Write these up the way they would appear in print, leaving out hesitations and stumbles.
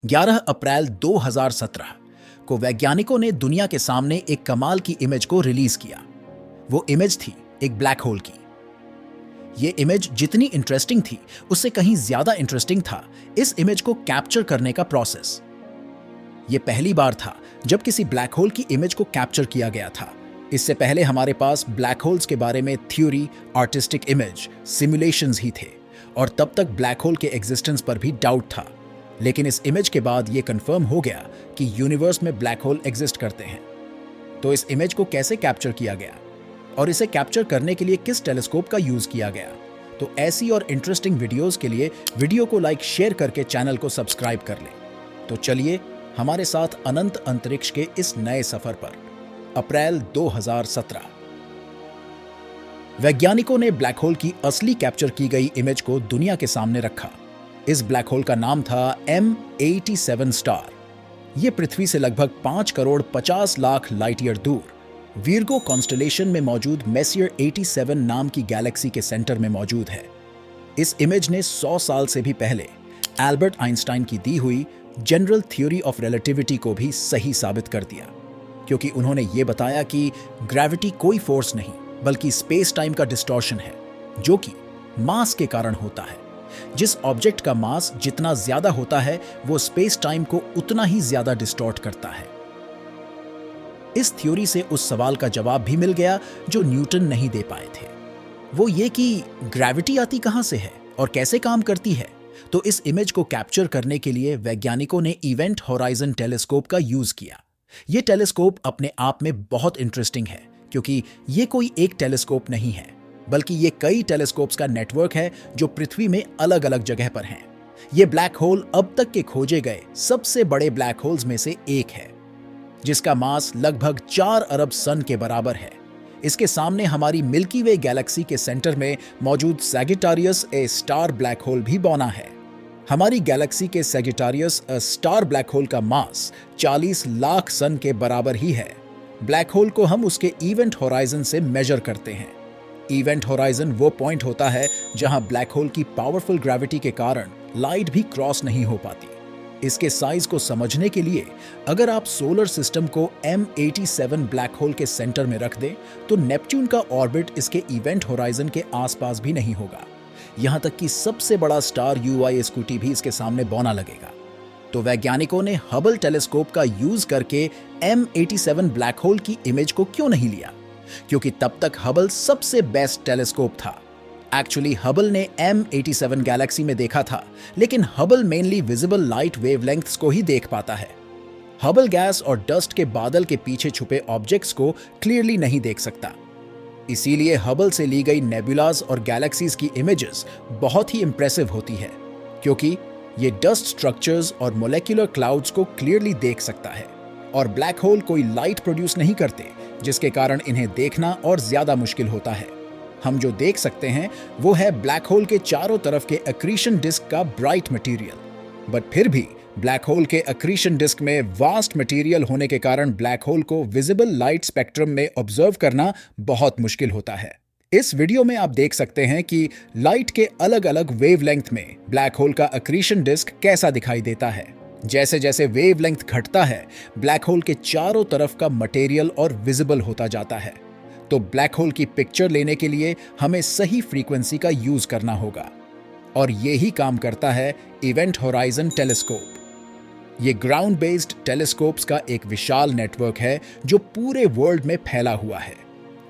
11 अप्रैल 2017 को वैज्ञानिकों ने दुनिया के सामने एक कमाल की इमेज को रिलीज किया। वो इमेज थी एक ब्लैक होल की। ये इमेज जितनी इंटरेस्टिंग थी, उससे कहीं ज्यादा इंटरेस्टिंग था इस इमेज को कैप्चर करने का प्रोसेस। ये पहली बार था जब किसी ब्लैक होल की इमेज को कैप्चर किया गया था। इससे पहले हमारे पास ब्लैक होल्स के बारे में थ्योरी, आर्टिस्टिक इमेज, सिमुलेशंस ही थे और तब तक ब्लैक होल के एग्जिस्टेंस पर भी डाउट था। लेकिन इस इमेज के बाद ये कंफर्म हो गया कि यूनिवर्स में ब्लैक होल एग्जिस्ट करते हैं। तो इस इमेज को कैसे कैप्चर किया गया और इसे कैप्चर करने के लिए किस टेलीस्कोप का यूज किया गया? तो ऐसी और इंटरेस्टिंग वीडियोस के लिए वीडियो को लाइक शेयर करके चैनल को सब्सक्राइब कर लें। तो चलिए हमारे साथ अनंत अंतरिक्ष के इस नए सफर पर। अप्रैल 2017 वैज्ञानिकों ने ब्लैक होल की असली कैप्चर की गई इमेज को दुनिया के सामने रखा। इस ब्लैक होल का नाम था M87 स्टार। यह पृथ्वी से लगभग 5 करोड़ 50 लाख लाइट ईयर दूर वीरगो कॉन्स्टेलेशन में मौजूद मेसियर 87 नाम की गैलेक्सी के सेंटर में मौजूद है। इस इमेज ने 100 साल से भी पहले एल्बर्ट आइंस्टाइन की दी हुई जनरल थ्योरी ऑफ रिलेटिविटी को भी सही साबित कर दिया, क्योंकि उन्होंने ये बताया कि ग्रेविटी कोई फोर्स नहीं बल्कि स्पेस टाइम का डिस्टॉर्शन है, जो कि मास के कारण होता है। जिस ऑब्जेक्ट का मास जितना ज्यादा होता है, वो स्पेस टाइम को उतना ही ज्यादा डिस्टॉर्ट करता है। इस थ्योरी से उस सवाल का जवाब भी मिल गया जो न्यूटन नहीं दे पाए थे। वो ये कि ग्रेविटी आती कहां से है और कैसे काम करती है। तो इस इमेज को कैप्चर करने के लिए वैज्ञानिकों ने इवेंट होराइजन टेलीस्कोप का यूज किया। ये टेलीस्कोप अपने आप में बहुत इंटरेस्टिंग है, क्योंकि ये कोई एक टेलीस्कोप नहीं है, बल्कि ये कई टेलीस्कोप्स का नेटवर्क है जो पृथ्वी में अलग अलग जगह पर हैं। ये ब्लैक होल अब तक के खोजे गए सबसे बड़े ब्लैक होल्स में से एक है, जिसका मास लगभग 4 अरब सन के बराबर है। इसके सामने हमारी मिल्की वे गैलेक्सी के सेंटर में मौजूद सैजिटारियस ए स्टार ब्लैक होल भी बौना है। हमारी गैलेक्सी के सैजिटारियस ए स्टार ब्लैक होल का मास 40 लाख सन के बराबर ही है। ब्लैक होल को हम उसके इवेंट होराइजन से मेजर करते हैं। इवेंट होराइजन वो पॉइंट होता है जहां ब्लैक होल की पावरफुल ग्रेविटी के कारण लाइट भी क्रॉस नहीं हो पाती। इसके साइज को समझने के लिए अगर आप सोलर सिस्टम को M87 ब्लैक होल के सेंटर में रख दें, तो नेपच्यून का ऑर्बिट इसके इवेंट होराइजन के आसपास भी नहीं होगा। यहां तक कि सबसे बड़ा स्टार UY स्कूटी भी इसके सामने बौना लगेगा। तो वैज्ञानिकों ने हबल टेलीस्कोप का यूज करके M87 ब्लैक होल की इमेज को क्यों नहीं लिया? क्योंकि तब तक हबल सबसे बेस्ट टेलीस्कोप था। एक्चुअली हबल ने M87 गैलेक्सी में देखा था, लेकिन Hubble mainly visible light wavelengths को ही देख पाता है। हबल गैस और डस्ट के बादल के पीछे छुपे ऑब्जेक्ट्स को क्लियरली नहीं देख सकता। इसीलिए हबल से ली गई नेबुलास और गैलेक्सीज की इमेजेस बहुत ही इंप्रेसिव होती है, क्योंकि ये डस्ट स्ट्रक्चर्स और मोलेक्युलर क्लाउड्स को क्लियरली देख सकता है। और ब्लैक होल कोई लाइट प्रोड्यूस नहीं करते, जिसके कारण इन्हें देखना और ज्यादा मुश्किल होता है। हम जो देख सकते हैं वो है ब्लैक होल के चारों तरफ के अक्रीशन डिस्क का ब्राइट मटेरियल। बट फिर भी ब्लैक होल के अक्रीशन डिस्क में वास्ट मटेरियल होने के कारण ब्लैक होल को विजिबल लाइट स्पेक्ट्रम में ऑब्जर्व करना बहुत मुश्किल होता है। इस वीडियो में आप देख सकते हैं कि लाइट के अलग अलग वेवलेंथ में ब्लैक होल का अक्रीशन डिस्क कैसा दिखाई देता है। जैसे जैसे वेवलेंथ घटता है, ब्लैक होल के चारों तरफ का मटेरियल और विजिबल होता जाता है। तो ब्लैक होल की पिक्चर लेने के लिए हमें सही फ्रीक्वेंसी का यूज करना होगा, और यही काम करता है इवेंट होराइजन टेलीस्कोप। ये ग्राउंड बेस्ड टेलीस्कोप्स का एक विशाल नेटवर्क है जो पूरे वर्ल्ड में फैला हुआ है।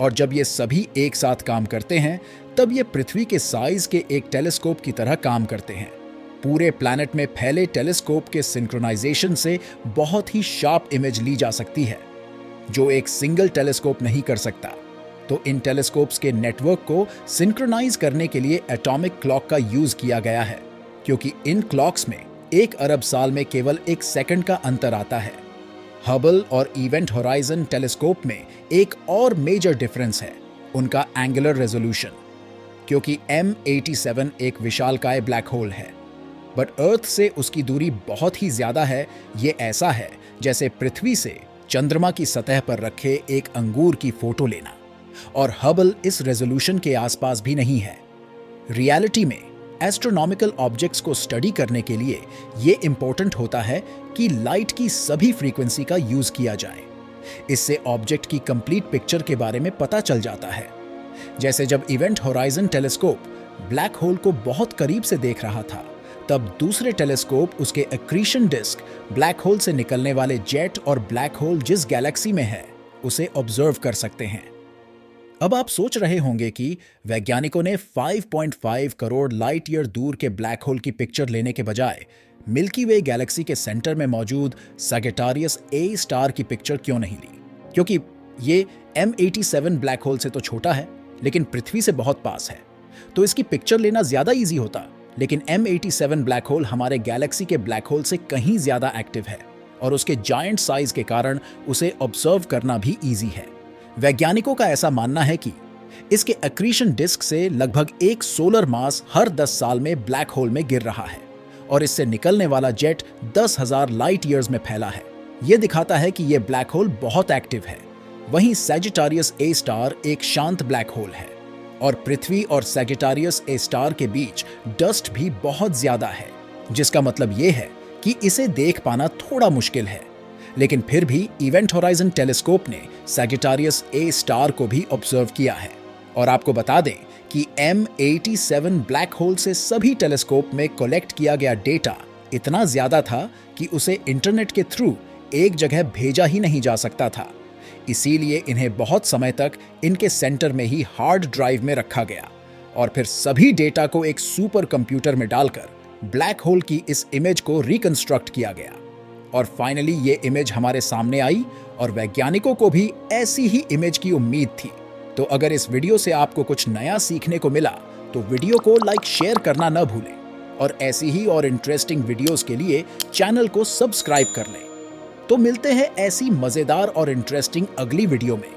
और जब ये सभी एक साथ काम करते हैं, तब ये पृथ्वी के साइज के एक टेलीस्कोप की तरह काम करते हैं। पूरे प्लैनेट में फैले टेलीस्कोप के सिंक्रोनाइजेशन से बहुत ही शार्प इमेज ली जा सकती है, जो एक सिंगल टेलीस्कोप नहीं कर सकता। तो इन टेलीस्कोप्स के नेटवर्क को सिंक्रोनाइज करने के लिए एटॉमिक क्लॉक का यूज किया गया है, क्योंकि इन क्लॉक्स में 1 अरब साल में केवल 1 सेकंड का अंतर आता है। हबल और इवेंट होराइजन टेलीस्कोप में एक और मेजर डिफरेंस है उनका एंगुलर रेजोल्यूशन, क्योंकि M87 एक विशालकाय ब्लैक होल है, बट अर्थ से उसकी दूरी बहुत ही ज्यादा है। ये ऐसा है जैसे पृथ्वी से चंद्रमा की सतह पर रखे एक अंगूर की फोटो लेना, और हबल इस रेजोल्यूशन के आसपास भी नहीं है। रियलिटी में एस्ट्रोनॉमिकल ऑब्जेक्ट्स को स्टडी करने के लिए ये इंपॉर्टेंट होता है कि लाइट की सभी फ्रीक्वेंसी का यूज किया जाए। इससे ऑब्जेक्ट की कंप्लीट पिक्चर के बारे में पता चल जाता है। जैसे जब event horizon telescope black hole को बहुत करीब से देख रहा था, तब दूसरे टेलीस्कोप उसके एक्रीशन डिस्क ब्लैक होल से निकलने वाले जेट और ब्लैक होल जिस गैलेक्सी में है उसे ऑब्जर्व कर सकते हैं। अब आप सोच रहे होंगे कि वैज्ञानिकों ने 5.5 करोड़ लाइट ईयर दूर के ब्लैक होल की पिक्चर लेने के बजाय मिल्की वे गैलेक्सी के सेंटर में मौजूद सैजिटेरियस ए स्टार की पिक्चर क्यों नहीं ली, क्योंकि ये M87 ब्लैक होल से तो छोटा है लेकिन पृथ्वी से बहुत पास है, तो इसकी पिक्चर लेना ज्यादा इजी होता। लेकिन M87 ब्लैक होल हमारे गैलेक्सी के ब्लैक होल से कहीं ज्यादा एक्टिव है और उसके जायंट साइज के कारण उसे ऑब्जर्व करना भी इजी है। वैज्ञानिकों का ऐसा मानना है कि इसके एक्रीशन डिस्क से लगभग एक सोलर मास हर 10 साल में ब्लैक होल में गिर रहा है और इससे निकलने वाला जेट 10,000 लाइट ईयर्स में फैला है। यह दिखाता है कि यह ब्लैक होल बहुत एक्टिव है। वहीं सैजिटेरियस ए स्टार एक शांत ब्लैक होल है और पृथ्वी और सैजिटेरियस ए स्टार के बीच डस्ट भी बहुत ज्यादा है, जिसका मतलब यह है कि इसे देख पाना थोड़ा मुश्किल है। लेकिन फिर भी इवेंट होराइजन टेलीस्कोप ने सैजिटेरियस ए स्टार को भी ऑब्जर्व किया है। और आपको बता दें कि M87 ब्लैक होल से सभी टेलीस्कोप में कलेक्ट किया गया डेटा इतना ज्यादा था कि उसे इंटरनेट के थ्रू एक जगह भेजा ही नहीं जा सकता था। इसीलिए इन्हें बहुत समय तक इनके सेंटर में ही हार्ड ड्राइव में रखा गया और फिर सभी डेटा को एक सुपर कंप्यूटर में डालकर ब्लैक होल की इस इमेज को रिकंस्ट्रक्ट किया गया। और फाइनली ये इमेज हमारे सामने आई और वैज्ञानिकों को भी ऐसी ही इमेज की उम्मीद थी। तो अगर इस वीडियो से आपको कुछ नया सीखने को मिला तो वीडियो को लाइक शेयर करना न भूलें और ऐसी ही और इंटरेस्टिंग वीडियोस के लिए चैनल को सब्सक्राइब कर लें। तो मिलते हैं ऐसी मजेदार और इंटरेस्टिंग अगली वीडियो में।